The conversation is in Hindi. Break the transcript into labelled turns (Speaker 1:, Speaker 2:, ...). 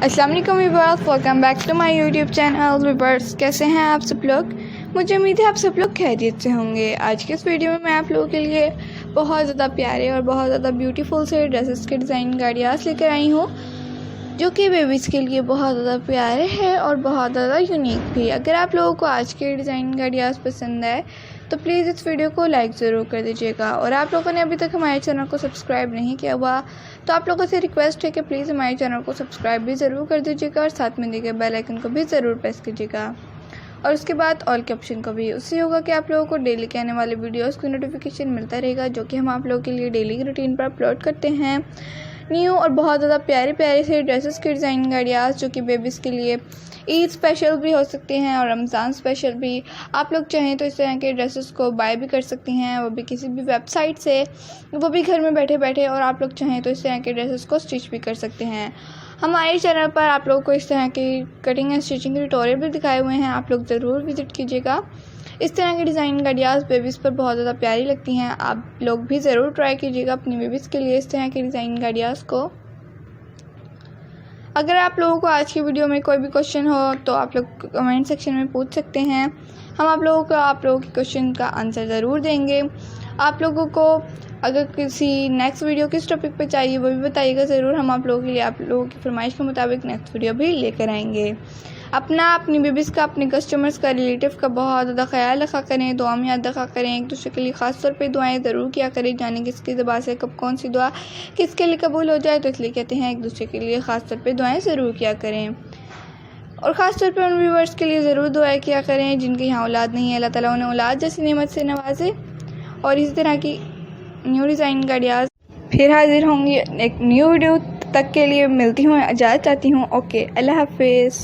Speaker 1: अस्सलाम वालेकुम viewers, welcome back to my YouTube channel viewers. कैसे हैं आप सब लोग? मुझे उम्मीद है आप सब लोग खैरियत से होंगे। आज के इस वीडियो में मैं आप लोगों के लिए बहुत ज़्यादा प्यारे और बहुत ज़्यादा ब्यूटीफुल से ड्रेसेस के डिज़ाइन गाड़ियास लेकर आई हूँ, जो कि बेबीज़ के लिए बहुत ज़्यादा प्यारे हैं और बहुत ज़्यादा यूनिक भी। अगर आप लोगों को आज के डिज़ाइन गाड़ियास पसंद आए तो प्लीज़ इस वीडियो को लाइक ज़रूर कर दीजिएगा। और आप लोगों ने अभी तक हमारे चैनल को सब्सक्राइब नहीं किया हुआ तो आप लोगों से रिक्वेस्ट है कि प्लीज़ हमारे चैनल को सब्सक्राइब भी ज़रूर कर दीजिएगा और साथ में दिए गए बेल आइकन को भी ज़रूर प्रेस कीजिएगा। और उसके बाद ऑल के ऑप्शन का भी। उससे होगा कि आप लोगों को डेली के आने वाले वीडियोस की नोटिफिकेशन मिलता रहेगा, जो कि हम आप लोगों के लिए डेली की रूटीन पर अपलोड करते हैं। न्यू और बहुत ज़्यादा प्यारे प्यारे से ड्रेसेस के डिज़ाइन गाड़ियास, जो कि बेबीज़ के लिए ईद स्पेशल भी हो सकते हैं और रमज़ान स्पेशल भी। आप लोग चाहें तो इस तरह के ड्रेसेस को बाय भी कर सकती हैं, वो भी किसी भी वेबसाइट से, वो भी घर में बैठे बैठे। और आप लोग चाहें तो इस तरह के ड्रेसेस को स्टिच भी कर सकते हैं। हमारे चैनल पर आप लोगों को इस तरह की कटिंग एंड स्टिचिंग के ट्यूटोरियल भी दिखाए हुए हैं, आप लोग ज़रूर विज़िट कीजिएगा। इस तरह की डिज़ाइन गाड़ियास बेबीज़ पर बहुत ज़्यादा प्यारी लगती हैं, आप लोग भी ज़रूर ट्राई कीजिएगा अपनी बेबीज़ के लिए इस तरह की डिज़ाइन गाड़ियास को। अगर आप लोगों को आज की वीडियो में कोई भी क्वेश्चन हो तो आप लोग कमेंट सेक्शन में पूछ सकते हैं, हम आप लोगों के क्वेश्चन का आंसर ज़रूर देंगे। आप लोगों को अगर किसी नेक्स्ट वीडियो किस टॉपिक पे चाहिए वो भी बताइएगा ज़रूर, हम आप लोगों के लिए आप लोगों की फरमाइश के मुताबिक नेक्स्ट वीडियो भी लेकर आएंगे। अपनी बेबीज़ का, अपने कस्टमर्स का, रिलेटिव का बहुत ज़्यादा ख्याल रखा करें, दुआ में याद रखा करें। एक दूसरे के लिए ख़ास तौर पे दुआएं ज़रूर किया करें, जाने किसकी ज़बान से कब कौन सी दुआ किसके लिए कबूल हो जाए, तो इसलिए कहते हैं एक दूसरे के लिए ख़ास तौर पे दुआएं ज़रूर किया करें। और ख़ास तौर पे उन व्यूअर्स के लिए ज़रूर दुआएं किया करें जिनके यहाँ औलाद नहीं है, अल्लाह ताला उन्हें औलाद जैसी नेमत से नवाजे। और इसी तरह की न्यू डिज़ाइन गाड़ियाँ फिर हाजिर होंगी एक न्यू वीडियो। तक के लिए मिलती हूँ, इजाज़त चाहती हूँ। ओके, अल्लाह हाफिज़।